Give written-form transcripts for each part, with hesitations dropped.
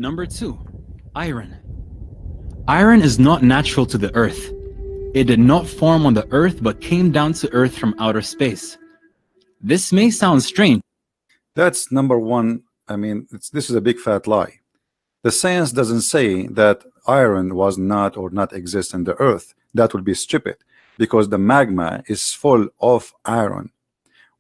Number 2. Iron. Iron is not natural to the earth. It did not form on the earth but came down to earth from outer space. This may sound strange. That's number one. I mean, this is a big fat lie. The science doesn't say that iron was not or not exist in the earth. That would be stupid, because the magma is full of iron.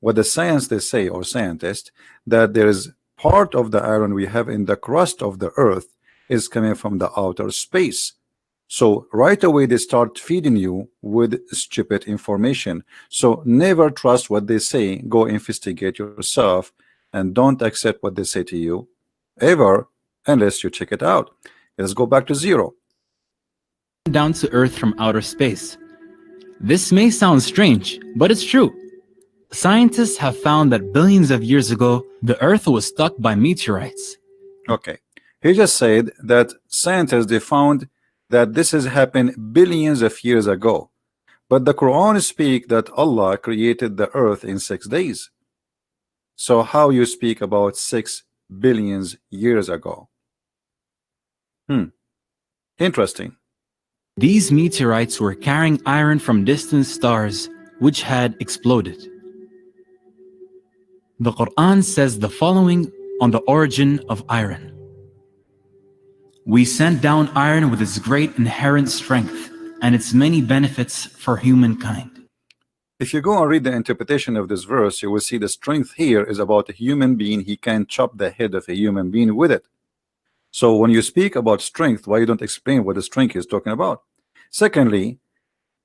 What the science they say, or scientists, that there is part of the iron we have in the crust of the earth is coming from the outer space. So right away they start feeding you with stupid information. So never trust what they say. Go investigate yourself and don't accept what they say to you ever unless you check it out. Let's go back to zero. Down to earth from outer space. This may sound strange, but it's true. Scientists have found that billions of years ago, the earth was struck by meteorites. Okay, he just said that scientists they found that this has happened billions of years ago, but the Quran speak that Allah created the earth in 6 days. So how you speak about 6 billion years ago? Interesting. These meteorites were carrying iron from distant stars which had exploded. The Quran says the following on the origin of iron. We sent down iron with its great inherent strength and its many benefits for humankind. If you go and read the interpretation of this verse, you will see the strength here is about a human being. He can chop the head of a human being with it. So when you speak about strength, why you don't explain what the strength is talking about? Secondly,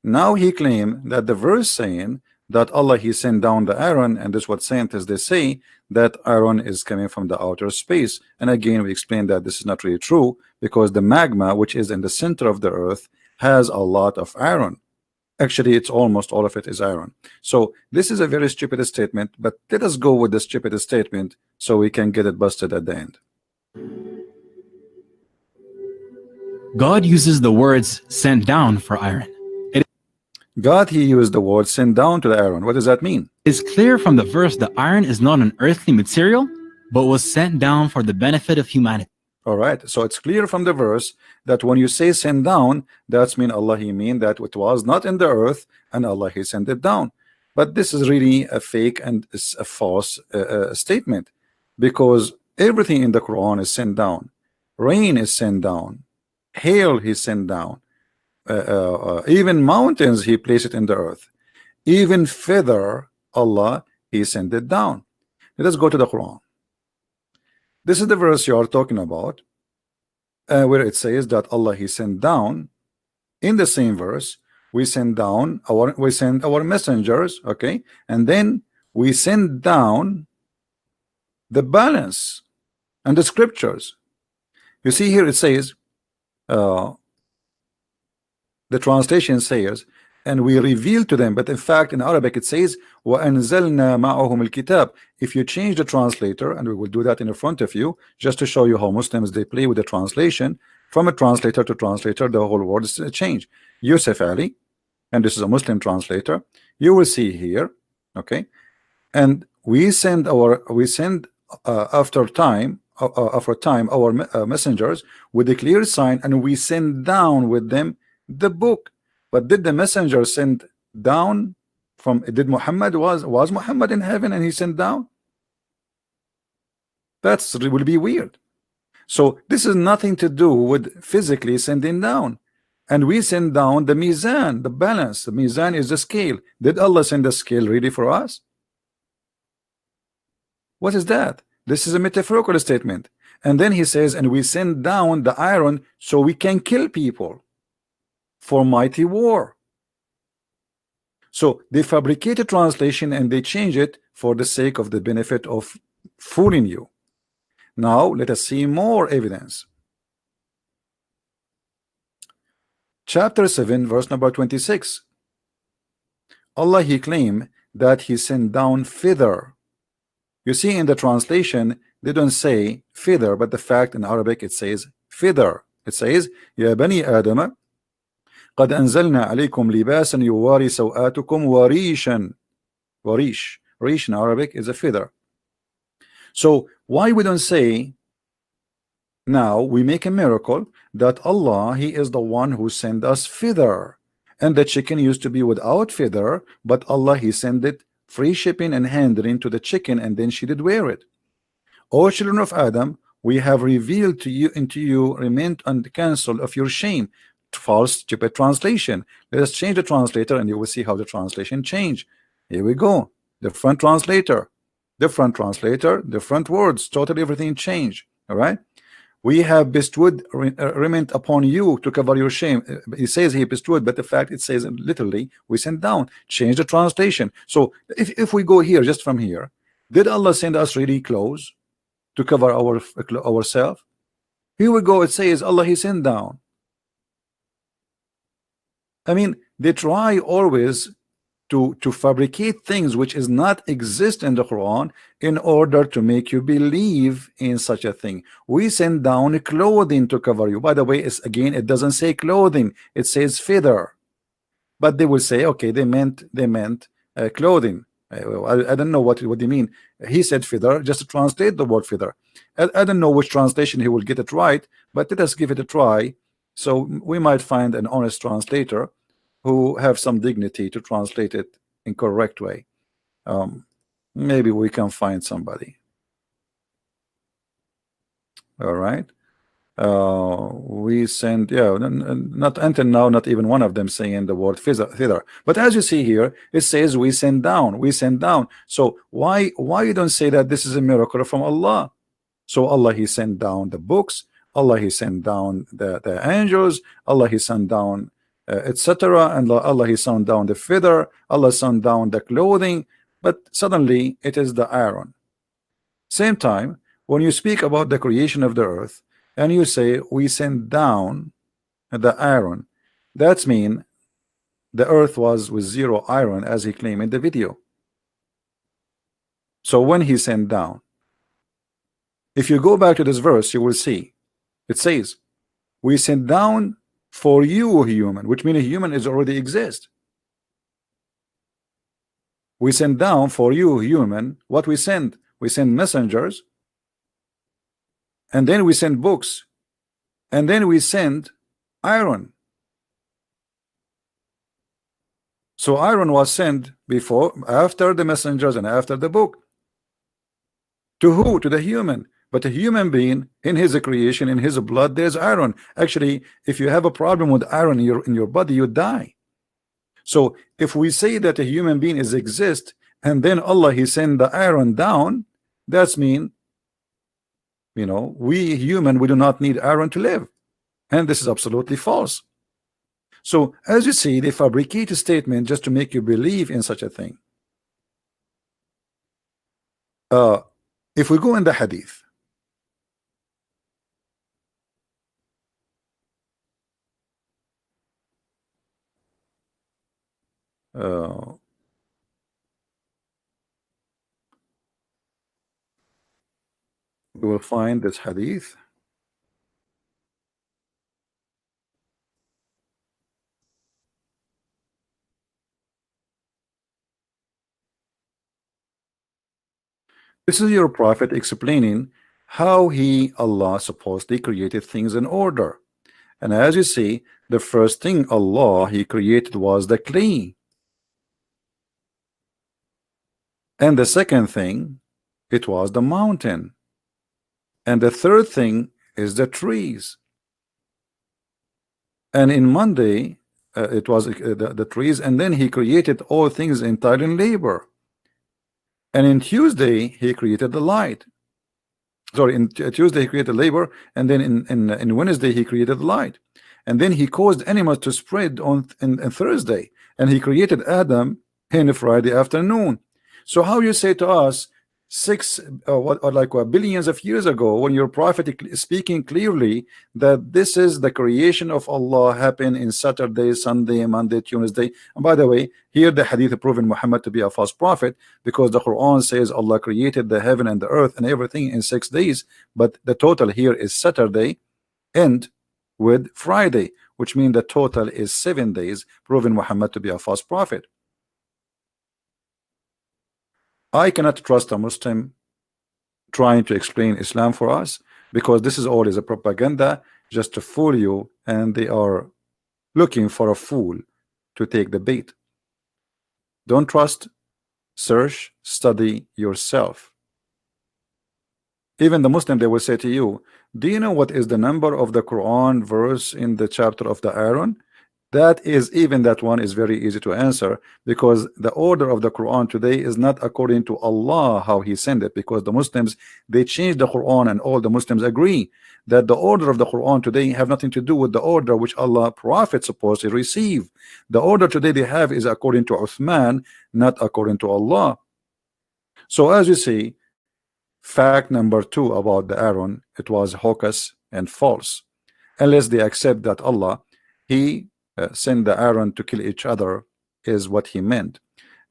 now he claimed that the verse saying that Allah he sent down the iron, and this is what scientists they say, that iron is coming from the outer space. And again we explained that this is not really true, because the magma which is in the center of the earth has a lot of iron. Actually it's almost all of it is iron. So this is a very stupid statement, but let us go with the stupid statement so we can get it busted at the end. God uses the words sent down for iron. God he used the word sent down to the iron. What does that mean? It's clear from the verse that iron is not an earthly material but was sent down for the benefit of humanity. All right, so it's clear from the verse that when you say send down, that's mean Allah he mean that it was not in the earth and Allah he sent it down. But this is really a fake and it's a false statement, because everything in the Quran is sent down. Rain is sent down, hail he sent down, even mountains he placed it in the earth, even feather Allah he sent it down. Let us go to the Quran. This is the verse you are talking about, where it says that Allah he sent down. In the same verse we send our messengers, okay, and then we send down the balance and the scriptures. You see here it says the translation says, and we reveal to them, but in fact in Arabic it says وَأَنزَلْنَا مَعَهُمُ الْكِتَابِ. If you change the translator, and we will do that in front of you just to show you how Muslims they play with the translation, from a translator to translator the whole word is changed. Yusuf Ali, and this is a Muslim translator, you will see here, okay, and we send after time our messengers with a clear sign, and we send down with them the book. But did the messenger send down from, did Muhammad was Muhammad in heaven and he sent down? That's will be weird. So this is nothing to do with physically sending down. And we send down the mizan, the balance. The mizan is the scale. Did Allah send the scale really for us? What is that? This is a metaphorical statement. And then he says, and we send down the iron so we can kill people for mighty war. So they fabricate a translation and they change it for the sake of the benefit of fooling you. Now let us see more evidence. Chapter 7 verse number 26. Allah he claimed that he sent down feather. You see in the translation they don't say feather, but the fact in Arabic it says feather. It says Ya bani Adam قد أنزلنا عليكم لباسا يواري سوآتكم وريشا. Rish in Arabic is a feather. So why we don't say Now we make a miracle that Allah, He is the one who sent us feather. And the chicken used to be without feather, but Allah, He sent it free shipping and handling to the chicken, and then she did wear it. O children of Adam, we have revealed to you into you remained on the counsel of your shame. False, stupid translation. Let us change the translator and you will see how the translation change. Here we go. Different translator, different words, totally everything changed. All right. We have bestowed remained upon you to cover your shame. It says he bestowed, but the fact it says literally we sent down. Change the translation. So if we go here, just from here, did Allah send us really clothes to cover ourselves? Here we go. It says Allah, He sent down. I mean, they try always to fabricate things which is not exist in the Quran in order to make you believe in such a thing. We send down clothing to cover you. By the way, it's, again, it doesn't say clothing, it says feather. But they will say, okay, they meant clothing. I don't know what they mean. He said feather, just to translate the word feather. I don't know which translation he will get it right, but let us give it a try. So we might find an honest translator who have some dignity to translate it in correct way. Maybe we can find somebody. All right. We send, yeah, not until now, not even one of them saying the word feather. But as you see here, it says we send down, we send down. So why you don't say that this is a miracle from Allah? So Allah, He sent down the books, Allah, He sent down the angels, Allah, He sent down etc. and Allah, He sent down the feather, Allah sent down the clothing, but suddenly it is the iron. Same time, when you speak about the creation of the earth and you say we sent down the iron, that's mean the earth was with zero iron, as he claimed in the video. So when He sent down, if you go back to this verse, you will see it says we sent down for you, human, which means a human is already exist. We send down for you, human. What we send messengers, and then we send books, and then we send iron. So iron was sent before, after the messengers and after the book. To who? To the human. But a human being, in his creation, in his blood, there's iron. Actually, if you have a problem with iron in your body, you die. So if we say that a human being is exist, and then Allah, He send the iron down, that's mean, you know, we human, we do not need iron to live. And this is absolutely false. So as you see, they fabricate a statement just to make you believe in such a thing. If we go in the hadith, we will find this hadith. This is your prophet explaining how he, Allah, supposedly created things in order. And as you see, the first thing Allah, He created was the clay. And the second thing, it was the mountain. And the third thing is the trees. And in Monday, it was the trees, and then He created all things entirely in labor. And in Tuesday, He created the light. Sorry, in Tuesday He created labor, and then in Wednesday He created the light. And then He caused animals to spread on in Thursday, and He created Adam in Friday afternoon. So how you say to us billions of years ago, when your prophet is speaking clearly that this is the creation of Allah happen in Saturday, Sunday, Monday, Tuesday. And by the way, here the hadith proven Muhammad to be a false prophet, because the Quran says Allah created the heaven and the earth and everything in 6 days, but the total here is Saturday and with Friday, which means the total is 7 days, proving Muhammad to be a false prophet. I cannot trust a Muslim trying to explain Islam for us, because this is all is a propaganda just to fool you, and they are looking for a fool to take the bait. Don't trust, search, study yourself. Even the Muslim, they will say to you, do you know what is the number of the Quran verse in the chapter of the Aaron? That is, even that one is very easy to answer, because the order of the Quran today is not according to Allah how he sent it, because the Muslims, they changed the Quran, and all the Muslims agree that the order of the Quran today have nothing to do with the order which Allah Prophet supposed to receive. The order today they have is according to Uthman, not according to Allah. So as you see, fact number 2 about the Aaron, it was hocus and false, unless they accept that Allah, he sent the Aaron to kill each other is what he meant,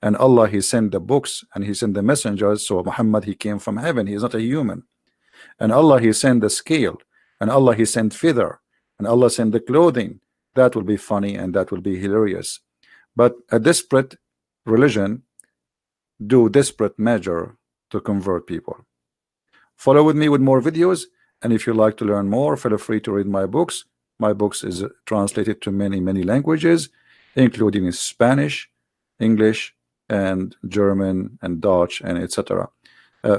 and Allah, he sent the books and he sent the messengers. So Muhammad, he came from heaven, he is not a human. And Allah, he sent the scale, and Allah, he sent feather, and Allah sent the clothing. That will be funny and that will be hilarious. But a desperate religion do desperate measure to convert people. Follow with me with more videos, and if you like to learn more, feel free to read my books. My books is translated to many languages, including Spanish, English, and German, and Dutch, and etc.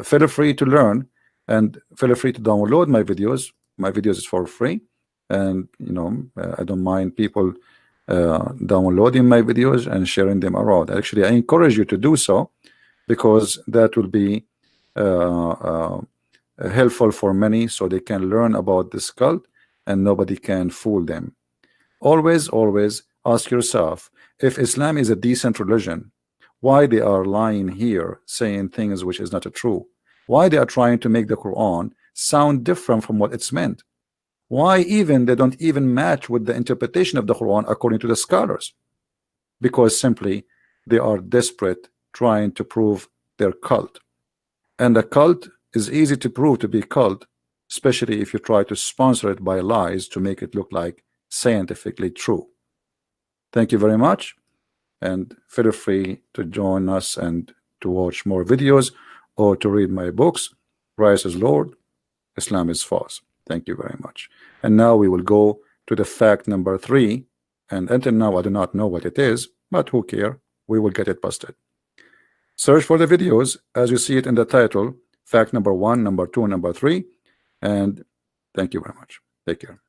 Feel free to learn, and feel free to download my videos. My videos is for free, and you know, I don't mind people downloading my videos and sharing them around. Actually, I encourage you to do so, because that will be helpful for many, so they can learn about this cult and nobody can fool them. Always ask yourself, if Islam is a decent religion, why they are lying here saying things which is not true? Why they are trying to make the Quran sound different from what it's meant? Why even they don't even match with the interpretation of the Quran according to the scholars? Because simply they are desperate trying to prove their cult, and a cult is easy to prove to be cult, especially if you try to sponsor it by lies to make it look like scientifically true. Thank you very much, and feel free to join us and to watch more videos or to read my books. Christ is Lord, Islam is false. Thank you very much. And now we will go to the fact number 3, and until now I do not know what it is, but who care, we will get it busted. Search for the videos as you see it in the title, fact number 1, number 2, number 3, and thank you very much. Take care.